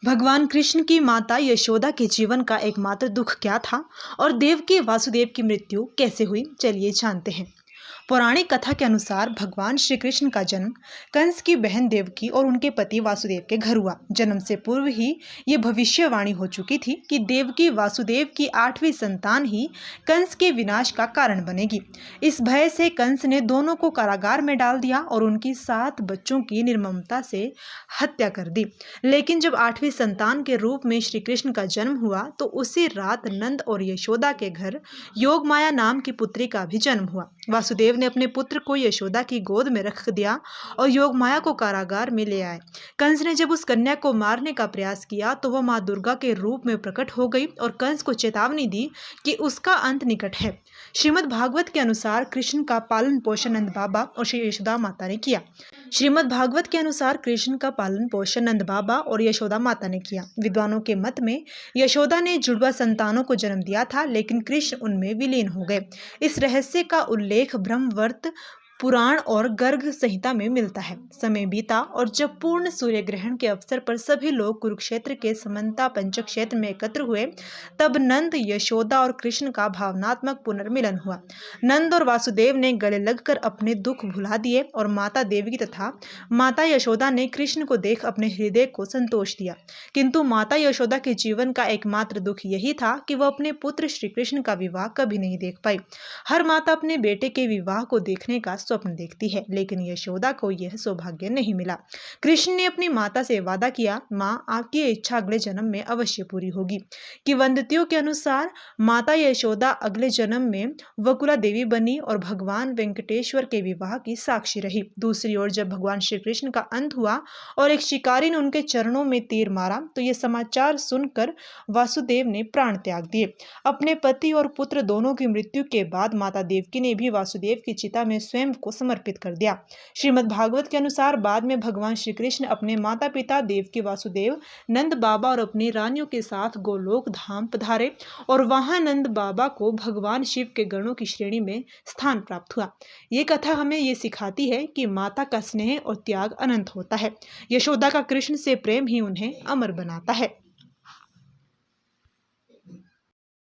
भगवान कृष्ण की माता यशोदा के जीवन का एकमात्र दुख क्या था और देवकी वासुदेव की मृत्यु कैसे हुई, चलिए जानते हैं। पौराणिक कथा के अनुसार भगवान श्री कृष्ण का जन्म कंस की बहन देवकी और उनके पति वासुदेव के घर हुआ। जन्म से पूर्व ही ये भविष्यवाणी हो चुकी थी कि देवकी वासुदेव की 8वीं संतान ही कंस के विनाश का कारण बनेगी। इस भय से कंस ने दोनों को कारागार में डाल दिया और उनकी 7 बच्चों की निर्ममता से हत्या कर दी। लेकिन जब 8वीं संतान के रूप में श्री कृष्ण का जन्म हुआ तो उसी रात नंद और यशोदा के घर योगमाया नाम की पुत्री का भी जन्म हुआ। वासुदेव ने अपने पुत्र को यशोदा की गोद में रख दिया और योगमाया को कारागार में ले आए। कंस ने जब उस कन्या को मारने का प्रयास किया तो वह मां दुर्गा के रूप में प्रकट हो गई और कंस को चेतावनी दी कि उसका अंत निकट है। श्रीमद् भागवत के अनुसार कृष्ण का पालन पोषण नंद बाबा और श्री यशोदा माता ने किया। श्रीमद् भागवत के अनुसार कृष्ण का पालन पोषण नंद बाबा और यशोदा माता ने किया। विद्वानों के मत में यशोदा ने जुड़वा संतानों को जन्म दिया था, लेकिन कृष्ण उनमें विलीन हो गए। इस रहस्य का उल्लेख ब्रह्मवर्त पुराण और गर्ग संहिता में मिलता है। समय बीता और जब पूर्ण सूर्य ग्रहण के अवसर पर सभी लोग कुरुक्षेत्र के समंता पंचक क्षेत्र में एकत्र हुए, तब नंद, यशोदा और कृष्ण का भावनात्मक पुनर्मिलन हुआ। नंद और वासुदेव ने गले लगकर अपने दुख भुला दिए और माता देवकी तथा माता यशोदा ने कृष्ण को देख अपने हृदय को संतोष दिया। किंतु माता यशोदा के जीवन का एकमात्र दुख यही था कि वह अपने पुत्र श्री कृष्ण का विवाह कभी नहीं देख पाई। हर माता अपने बेटे के विवाह को देखने का स्वप्न देखती है, लेकिन यशोदा को यह सौभाग्य नहीं मिला। कृष्ण ने अपनी माता से वादा किया, माँ आपकी इच्छा अगले जन्म में अवश्य पूरी होगी। किंवदंतियों के अनुसार माता यशोदा अगले जन्म में वकुला देवी बनी और भगवान वेंकटेश्वर के विवाह की साक्षी रही। दूसरी ओर जब भगवान श्री कृष्ण का अंत हुआ और एक शिकारी ने उनके चरणों में तीर मारा तो यह समाचार सुनकर वासुदेव ने प्राण त्याग दिए। अपने पति और पुत्र दोनों की मृत्यु के बाद माता देवकी ने भी वासुदेव की चिता में स्वयं को समर्पित कर दिया। श्रीमद् भागवत के अनुसार बाद में भगवान श्री कृष्ण अपने माता पिता देवकी, वासुदेव, नंद बाबा और अपनी रानियों के साथ गोलोक धाम पधारे और वहां नंद बाबा को भगवान शिव के गणों की श्रेणी में स्थान प्राप्त हुआ। ये कथा हमें ये सिखाती है कि माता का स्नेह और त्याग अनंत होता है। यशोदा का कृष्ण से प्रेम ही उन्हें अमर बनाता है।